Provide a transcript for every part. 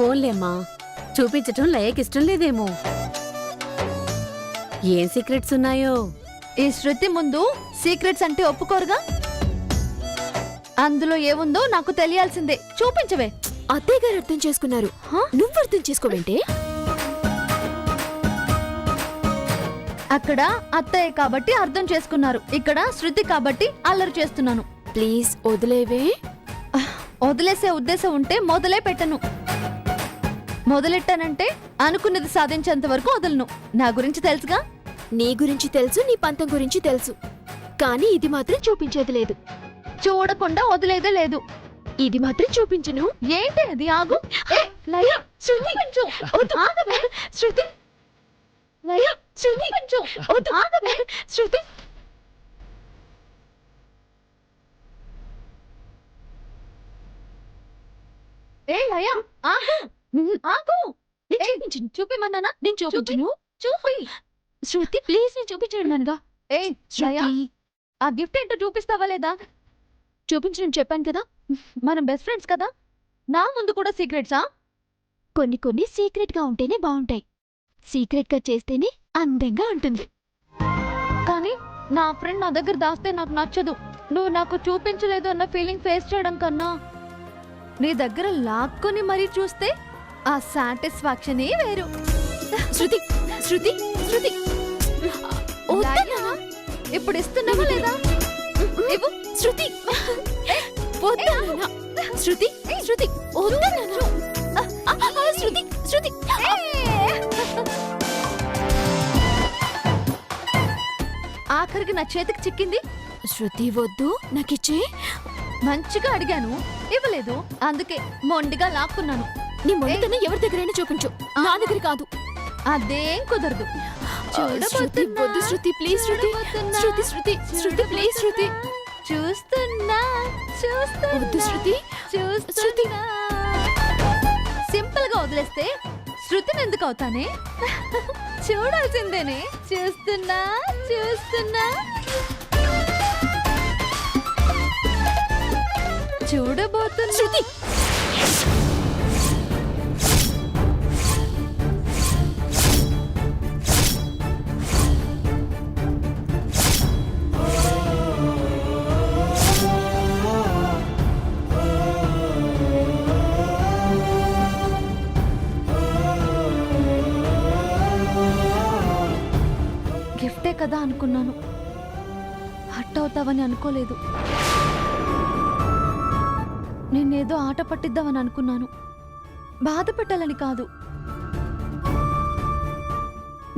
ఫోన్లేమ్మా, చూపించటం లయకి ఇష్టం లేదేమో. ఏం సీక్రెట్స్ ఉన్నాయో. ఈ శృతి ముందు సీక్రెట్స్ అంటే ఒప్పుకోరుగా. అందులో ఏముందో నాకు తెలియాల్సిందే. చూపించవే. అత్తయ్య గారు అర్థం చేసుకున్నారు, నువ్వు అర్థం చేసుకోవేంటే? అక్కడ అత్తయ్య కాబట్టి అర్థం చేసుకున్నారు, ఇక్కడ శృతి కాబట్టి అల్లరి చేస్తున్నాను. ప్లీజ్ వదిలేవే. వదిలేసే ఉద్దేశం ఉంటే మొదలే పెట్టను. మొదలెట్టానంటే అనుకున్నది సాధించేంత వరకు వదలను. నా గురించి తెలుసుగా. నీ గురించి తెలుసు, నీ పంతం గురించి తెలుసు, కానీ ఇది మాత్రం చూపించేది లేదు. చూడకుండా వదిలేదే లేదు. ఇది మాత్రం చూపించను. ఏంటి అది? ఆగు. లయ, చూపించు. వద్దు. ఆగవే. శృతి. లయ, చూపించు. వద్దు. ఆగవే. శృతి. ఏ లయ, ఆగు. ఆగు. చూపిమన్నానా? నేను చూపించను. చూపి. శృతి ప్లీజ్, నేను చూపించండి. ఏ లయ, ఆ గిఫ్ట్ ఏంటో చూపిస్తావా లేదా? చూపించను చెప్పాను కదా. మనం బెస్ట్ ఫ్రెండ్స్ కదా. నా ముందు కూడా సీక్రెట్సా? కొన్ని కొన్ని సీక్రెట్ గా ఉంటేనే బాగుంటాయి, సీక్రెట్ గా చేస్తేనే అందంగా ఉంటుంది. కానీ నా ఫ్రెండ్ నా దగ్గర దాస్తే నాకు నచ్చదు. నువ్వు నాకు చూపించలేదు అన్న ఫీలింగ్ ఫేస్ చేయడం కన్నా నీ దగ్గర లాక్కొని మరీ చూస్తే ఆ సాటిస్ఫాక్షనే వేరు. శృతి, శృతి, శృతి, ఇప్పుడు ఇస్తున్నావా లేదా? ఇవ్వు. శృతి, శృతి, శృతి, శృతి, శృతి. ఆఖరికి నా చేతికి చిక్కింది. శృతి వద్దు, నాకిచ్చే. మంచిగా అడిగాను, ఇవ్వలేదు. అందుకే మొండిగా లాక్కున్నాను. నీ మొండితనం ఎవరి దగ్గరైనా చూపించు, నా దగ్గర కాదు. అదేం కుదరదు. శృతి వద్దు, శృతి please. Shruti, Shruti, Shruti, Shruti please. శృతి చూస్తున్నా, వద్దు శృతి, శృతి. సింపుల్ గా వదిలేస్తే శృతిని ఎందుకు అవుతానే? చూడాల్సిందేనే. చూస్తున్నా, చూస్తున్నా. చూడబోతున్నా. శృతి, గిఫ్టే కదా అనుకున్నాను, హట్ అవుతావని అనుకోలేదు. నిన్నేదో ఆట పట్టిద్దామని అనుకున్నాను, బాధ పెట్టాలని కాదు.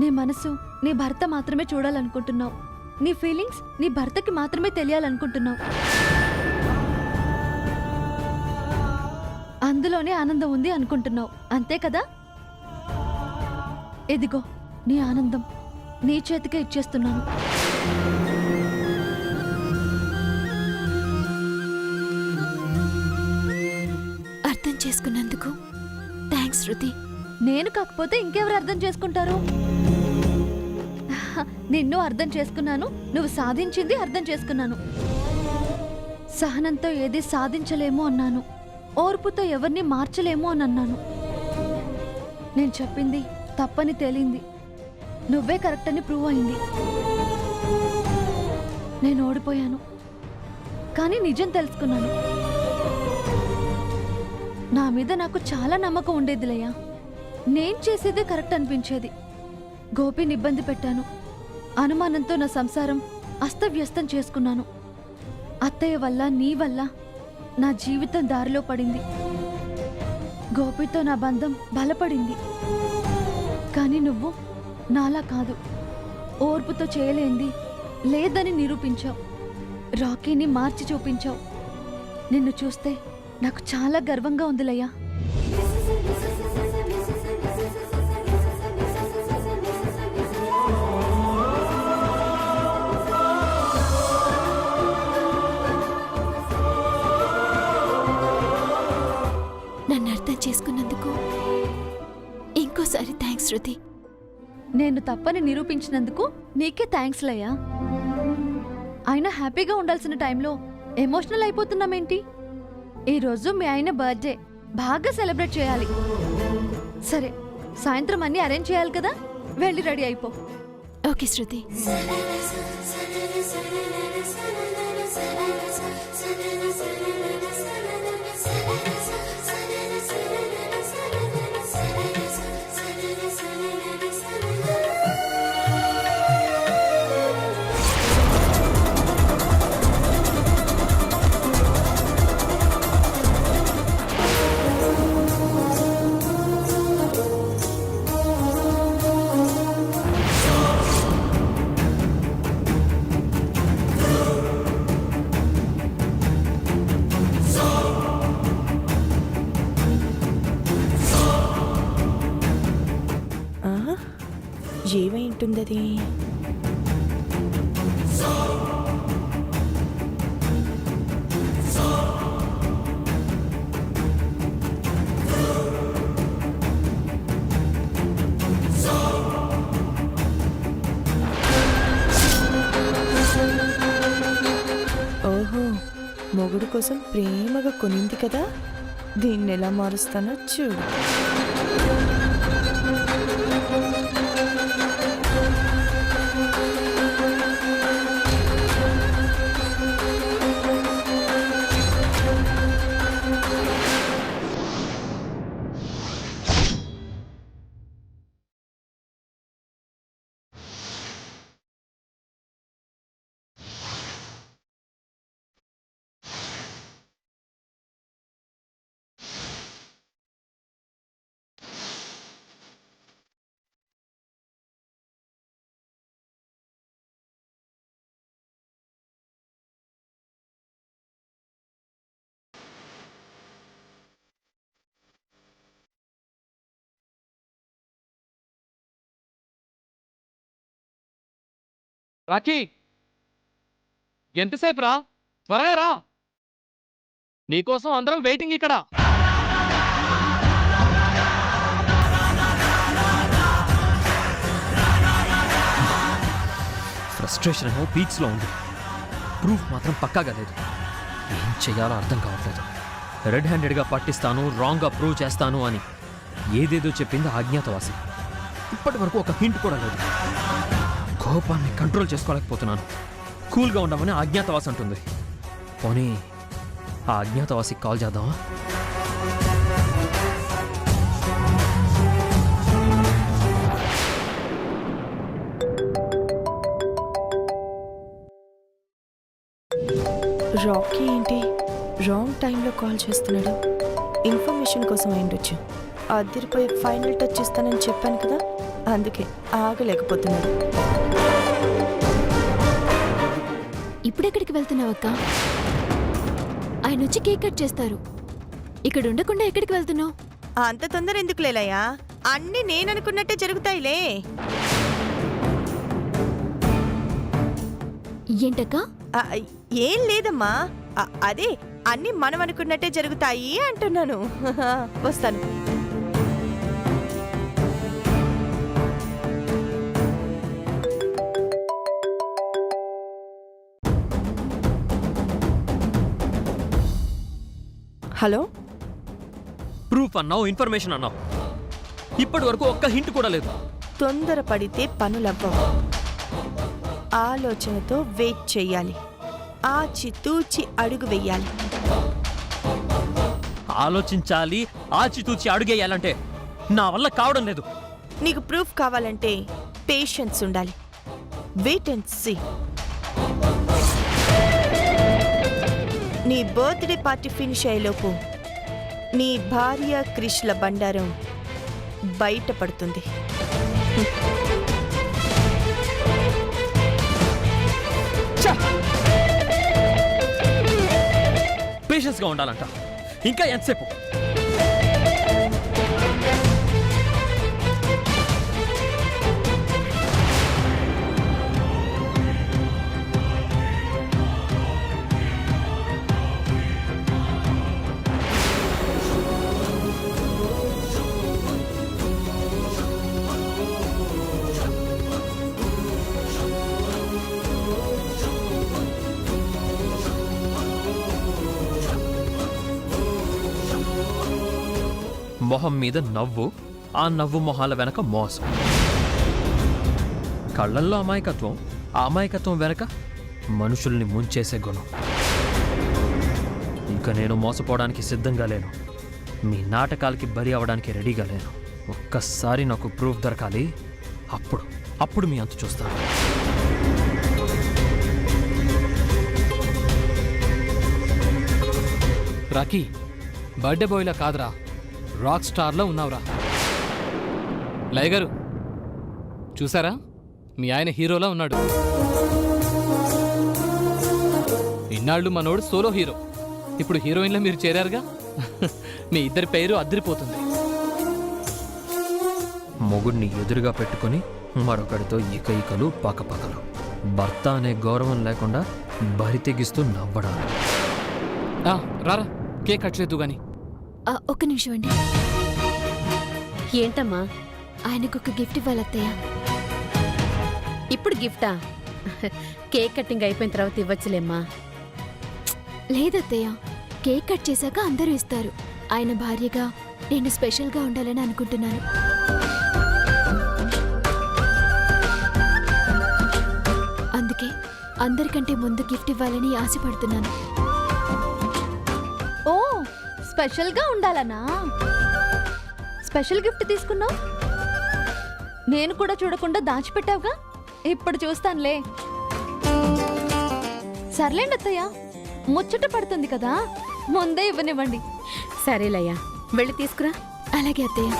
నీ మనసు నీ భర్త మాత్రమే చూడాలనుకుంటున్నావు. నీ ఫీలింగ్స్ నీ భర్తకి మాత్రమే తెలియాలనుకుంటున్నావు. అందులోనే ఆనందం ఉంది అనుకుంటున్నావు, అంతే కదా? ఎదిగో నీ ఆనందం నీ చేతికే ఇచ్చేస్తున్నాను. అర్థం చేసుకున్నందుకు థ్యాంక్స్ శృతి. నేను కాకపోతే ఇంకెవరు అర్థం చేసుకుంటారు? నిన్ను అర్థం చేసుకున్నాను, నువ్వు సాధించింది అర్థం చేసుకున్నాను. సహనంతో ఏది సాధించలేము అన్నాను, ఓర్పుతో ఎవరిని మార్చలేము అని అన్నాను. నేను చెప్పింది తప్పని తేలింది, నువ్వే కరెక్ట్ అని ప్రూవ్ అయింది. నేను ఓడిపోయాను, కానీ నిజం తెలుసుకున్నాను. నా మీద నాకు చాలా నమ్మకం ఉండేదిలయ్యా. నేను చేసేదే కరెక్ట్ అనిపించేది. గోపిని ఇబ్బంది పెట్టాను, అనుమానంతో నా సంసారం అస్తవ్యస్తం చేసుకున్నాను. అత్తయ్య వల్ల, నీ వల్ల నా జీవితం దారిలో పడింది. గోపితో నా బంధం బలపడింది. కానీ నువ్వు నాలా కాదు, ఓర్పుతో చేయలేంది లేదని నిరూపించావు. రాకీని మార్చి చూపించావు. నిన్ను చూస్తే నాకు చాలా గర్వంగా ఉందిలయ్యా. నన్ను అర్థం చేసుకున్నందుకు ఇంకోసారి థ్యాంక్స్ శృతి. నేను తప్పని నిరూపించినందుకు నీకే థ్యాంక్స్ లయ్యా. ఆయన హ్యాపీగా ఉండాల్సిన టైంలో ఎమోషనల్ అయిపోతున్నామేంటి? ఈరోజు మీ ఆయన బర్త్డే, బాగా సెలబ్రేట్ చేయాలి. సరే, సాయంత్రం అన్నీ అరేంజ్ చేయాలి కదా, వెళ్ళి రెడీ అయిపో. ఓకే శృతి. ఏమై ఉంటుందది? ఓహో, మొగుడు కోసం ప్రేమగా కొనింది కదా, దీన్ని ఎలా మారుస్తానో చూడు. రాఖీ, ఎంతసేపు రా, త్వరగా రా, నీకోసం అందరం వెయిటింగ్ ఇక్కడ. ఫ్రస్ట్రేషన్ ఏమో పీక్స్లో ఉంది, ప్రూఫ్ మాత్రం పక్కాగా లేదు. ఏం చెయ్యాలో అర్థం కావట్లేదు. రెడ్ హ్యాండెడ్గా పట్టిస్తాను, రాంగ్గా ప్రూవ్ చేస్తాను అని ఏదేదో చెప్పింది అజ్ఞాతవాసి. ఇప్పటి వరకు ఒక హింట్ కూడా లేదు. కోపాన్ని కంట్రోల్ చేసుకోలేకపోతున్నాను. కూల్గా ఉండమని అజ్ఞాతవాసి అంటుంది. పోనీ ఆ అజ్ఞాతవాసికి కాల్ చేద్దామా? రాకీ ఏంటి రాంగ్ టైంలో కాల్ చేస్తున్నాడు? ఇన్ఫర్మేషన్ కోసం అయిండొచ్చు. అద్దరిపోయి ఫైనల్ టచ్ ఇస్తానని చెప్పాను కదా, అందుకే ఆగలేకపోతున్నాడు. ఇప్పుడెక్కడికి వెళ్తున్నావక్క? ఆయన వచ్చి కేక్ కట్ చేస్తారు. ఇక్కడ ఉండకుండా ఎక్కడికి వెళ్తున్నావు? అంత తొందర ఎందుకు లేలయ్యా, అన్నీ నేననుకున్నట్టే జరుగుతాయిలే. ఏంటక్క? ఏం లేదమ్మా, అదే అన్నీ మనం అనుకున్నట్టే జరుగుతాయి అంటున్నాను. వస్తాను. హలో, ప్రూఫ్ అన్నావు, ఇన్ఫర్మేషన్ అన్నావు, ఇప్పటి వరకు ఒక్క హింట్ కూడా లేదు. తొందరపడితే పనులవ్వవు. ఆలోచనతో వెయిట్ చెయ్యాలి. ఆచితూచి అడుగు వెయ్యాలి. ఆలోచించాలి, ఆచితూచి అడుగేయాలంటే నా వల్ల కావడం లేదు. నీకు ప్రూఫ్ కావాలంటే పేషెన్స్ ఉండాలి. Wait and see. నీ బర్త్డే పార్టీ ఫినిష్ అయ్యేలోపు నీ భార్య క్రిష్ల బండారం బయటపడుతుంది. పేషెన్స్గా ఉండాలంట. ఇంకా ఎంతసేపు? మొహం మీద నవ్వు, ఆ నవ్వు మొహాల వెనక మోసం. కళ్ళల్లో అమాయకత్వం, ఆ అమాయకత్వం వెనక మనుషుల్ని ముంచేసే గుణం. ఇక నేను మోసపోవడానికి సిద్ధంగా లేను. మీ నాటకాలకి బలి అవ్వడానికి రెడీగా లేను. ఒక్కసారి నాకు ప్రూఫ్ దొరకాలి. అప్పుడు మీ అంతు చూస్తాను. రాకీ, బర్త్డే బాయ్లా కాదురా, రాక్ స్టార్లో ఉన్నావురా. లయ గారు చూసారా, మీ ఆయన హీరోలా ఉన్నాడు. ఇన్నాళ్ళు మనోడు సోలో హీరో, ఇప్పుడు హీరోయిన్లో మీరు చేరారుగా. మీ ఇద్దరి పేరు అదిరిపోతుంది. మొగుడిని ఎదురుగా పెట్టుకుని మరొకడితో ఇకలు పకపకలు, భర్త అనే గౌరవం లేకుండా బరి తెగిస్తూ నవ్వడాలు. రారా, కేక్ కట్ చేద్దు గాని. ఒక్క నిమిషం అండి, ఏంటమ్మా ఆయనకు ఒక గిఫ్ట్ ఇవ్వాలి అత్తయ్య. ఇప్పుడు గిఫ్టా? కేక్ కటింగ్ అయిపోయిన తర్వాత ఇవ్వచ్చులేమ్మా. లేదత్తయ్య, కేక్ కట్ చేశాక అందరూ ఇస్తారు. ఆయన భార్యగా నేను స్పెషల్గా ఉండాలని అనుకుంటున్నాను. అందుకే అందరికంటే ముందు గిఫ్ట్ ఇవ్వాలని ఆశపడుతున్నాను. ఓ, స్పెషల్గా ఉండాలనా? స్పెషల్ గిఫ్ట్ తీసుకున్నావు, నేను కూడా చూడకుండా దాచిపెట్టావుగా. ఇప్పుడు చూస్తానులే. సర్లేండి అత్తయ్య, ముచ్చట పడుతుంది కదా, ముందే ఇవ్వనివ్వండి. సరేలయ్యా, వెళ్ళి తీసుకురా. అలాగే అత్తయ్య.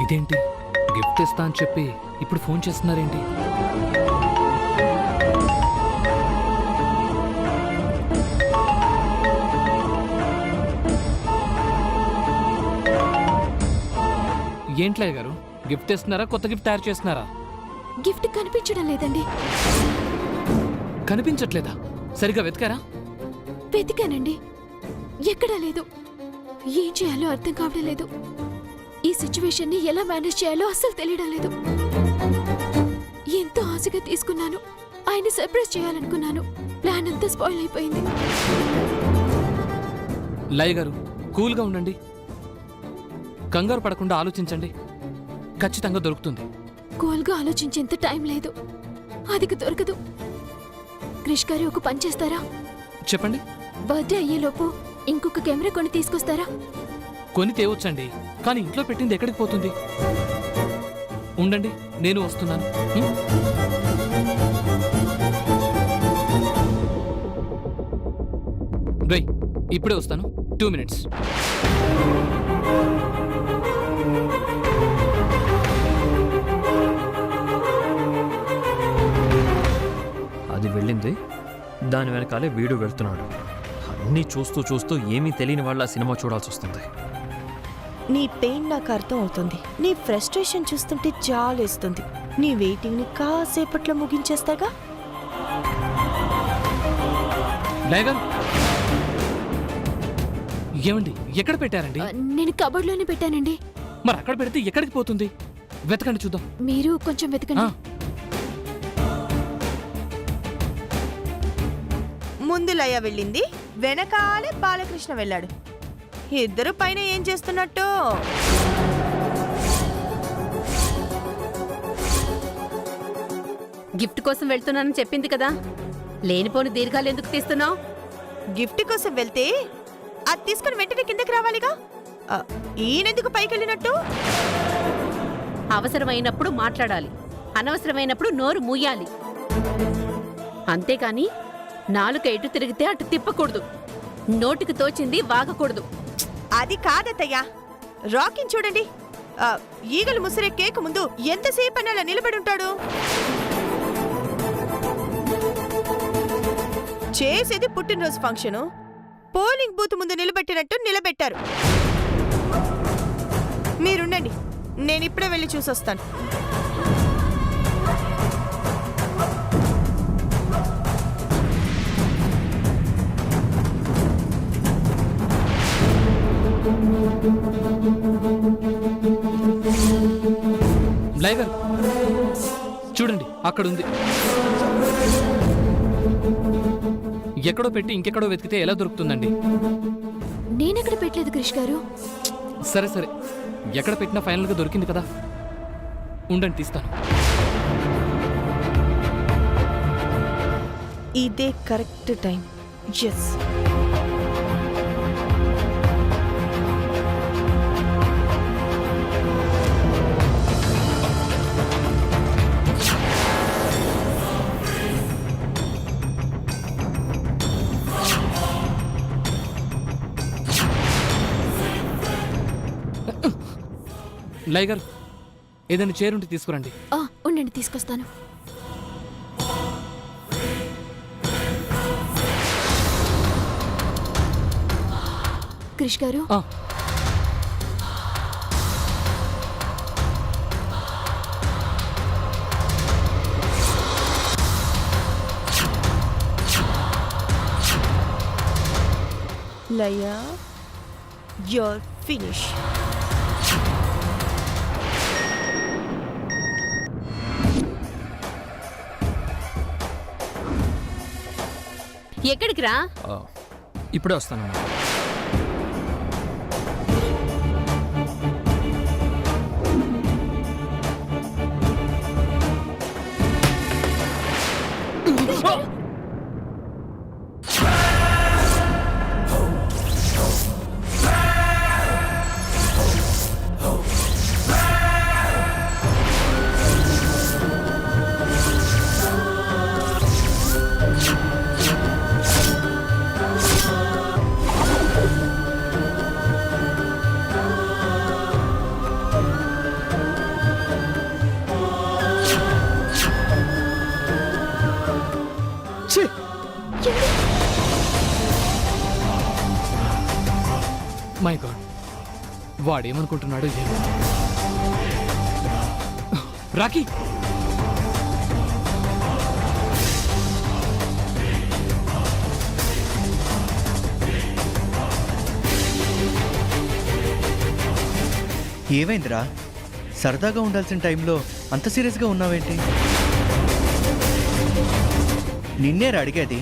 ఇదేంటి, గిఫ్ట్ ఇస్తా అని చెప్పి ఇప్పుడు ఫోన్ చేస్తున్నారేంటి? ఏంట్లే గారు, గిఫ్ట్ ఇస్తున్నారా, కొత్త గిఫ్ట్ తయారు చేస్తున్నారా? గిఫ్ట్ కనిపించడం లేదండి. కనిపించట్లేదా? సరిగా వెతికారా? వెతికానండి, ఎక్కడా లేదు. ఏం చేయాలో అర్థం కావడం లేదు. ఈ సిచ్యువేషన్ ని ఎలా మేనేజ్ చేయాలో అస్సలు తెలియడం లేదు. ఎంతో ఆశగా తీసుకున్నాను, ఆయన సర్ప్రైజ్ చేయాలనుకున్నాను. ప్లాన్ అంతా స్పాయిల్ అయిపోయింది. లయ గారు, కూల్గా ఉండండి, కంగారు పడకుండా ఆలోచించండి. ఖచ్చితంగా దొరుకుతుంది. కూల్గా ఆలోచించేంత టైం లేదు, అది దొరకదు. క్రిష్ గారు ఒక పని చేస్తారా? చెప్పండి. బర్త్డే అయ్యేలోపు ఇంకొక కెమెరా కొని తీసుకొస్తారా? కొని తేవచ్చండి, కానీ ఇంట్లో పెట్టింది ఎక్కడికి పోతుంది? ఉండండి, నేను వస్తున్నాను. రేయ్, ఇప్పుడే వస్తాను, 2 minutes. అది వెళ్ళింది, దాని వెనకాలే వీడు వెళ్తున్నాడు. అన్నీ చూస్తూ చూస్తూ ఏమీ తెలియని వాళ్ళ సినిమా చూడాల్సి వస్తుంది. నీ పెయిన్ నాకు అర్థం అవుతుంది. నీ ఫ్రస్ట్రేషన్ చూస్తుంటే జాలేస్తుంది. నీ వెయిటింగ్ ని కాసేపట్లో ముగించేస్తాగా. లయగారు, ఏమండి, ఎక్కడ పెట్టారండి? నేను కబోర్డ్లోనే పెట్టానండి. మరి అక్కడ పెడితే ఎక్కడికి పోతుంది? వెతకండి చూద్దాం. మీరు కొంచెం వెతకండి. ముందు లయ వెళ్ళింది, వెనకాలే బాలకృష్ణ వెళ్ళాడు. ఇద్దరు పైన ఏం చేస్తున్నట్టు? గిఫ్ట్ కోసం వెళ్తున్నానని చెప్పింది కదా, లేనిపోని దీర్ఘాలు ఎందుకు తీస్తున్నావు? గిఫ్ట్ కోసం వెళ్తే అది తీసుకుని వెంటనే కిందకి రావాలిగా. ఈయనెందుకు పైకి వెళ్ళినట్టు? అవసరమైనప్పుడు మాట్లాడాలి, అనవసరమైనప్పుడు నోరు మూయాలి. అంతేకాని నాలుక ఎటు తిరిగితే అటు తిప్పకూడదు, నోటికి తోచింది వాగకూడదు. అది కాదత్తయ్యా, రాకిని చూడండి. ఈగలు ముసిరే కేకు ముందు ఎంతసేపు అని అలా నిలబడి ఉంటాడు? చేసేది పుట్టినరోజు ఫంక్షను, పోలింగ్ బూత్ ముందు నిలబెట్టినట్టు నిలబెట్టారు. మీరుండండి, నేను ఇప్పుడే వెళ్ళి చూసొస్తాను. లైగర్ చూడండి, అక్కడ ఉంది. ఎక్కడో పెట్టి ఇంకెక్కడో వెతికితే ఎలా దొరుకుతుందండి? నేనెక్కడ పెట్టలేదు క్రిష్ గారు. సరే సరే, ఎక్కడ పెట్టినా ఫైనల్గా దొరికింది కదా. ఉండండి, తీస్తాను. ఇదే కరెక్ట్ టైం. ఎస్. లైగర్, ఏదైనా చేరుంటే తీసుకురండి. ఉండండి, తీసుకొస్తాను. క్రిష్ గారు, లయా, you're finished. ఎక్కడికి రా? ఇప్పుడే వస్తానమ్మా. మై గాడ్, వాడేమనుకుంటున్నాడో ఏమో. రాకీ, ఏమైందిరా? సరదాగా ఉండాల్సిన టైంలో అంత సీరియస్గా ఉన్నావేంటి? నిన్నేరా అడిగేది.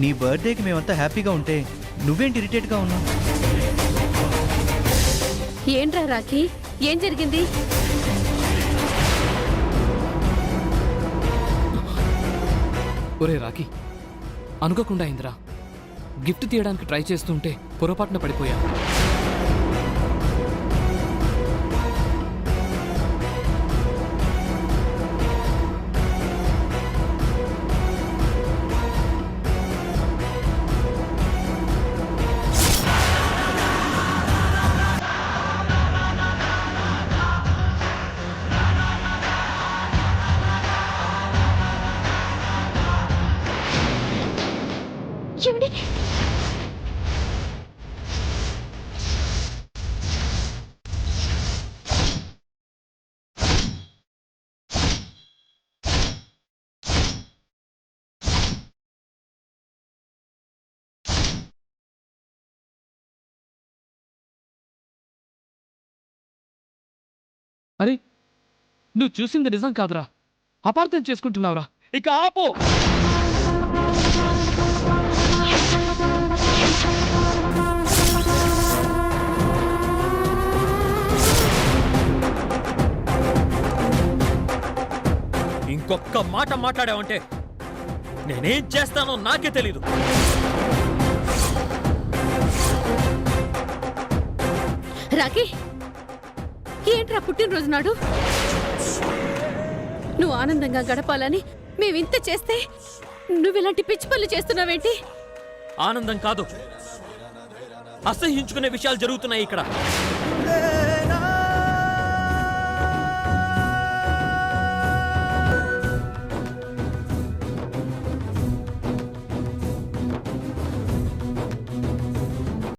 నీ బర్త్డేకి మేమంతా హ్యాపీగా ఉంటే నువ్వేంటి ఇరిటేట్గా ఉన్నావు? ఏంట్రా రాఖీ, ఏం జరిగింది? ఒరే రాకీ, అనుకోకుండా అయిందిరా. గిఫ్ట్ తీయడానికి ట్రై చేస్తుంటే పొరపాటున పడిపోయా. ఏమండి? అరే, నువ్వు చూసింది నిజం కాదురా, అపార్థం చేసుకుంటున్నావురా. ఇక ఆపో. ఇంకొక్క మాట మాట్లాడావంటే నేనేం చేస్తానో నాకే తెలీదు. రాఖీ ఏంట్రా పుట్టినరోజు నాడు నువ్వు ఆనందంగా గడపాలని మేమింత చేస్తే నువ్విలాంటి పిచ్చి పనులు చేస్తున్నావేంటి? ఆనందం కాదు, అసహ్యించుకునే విషయాలు జరుగుతున్నాయి ఇక్కడ.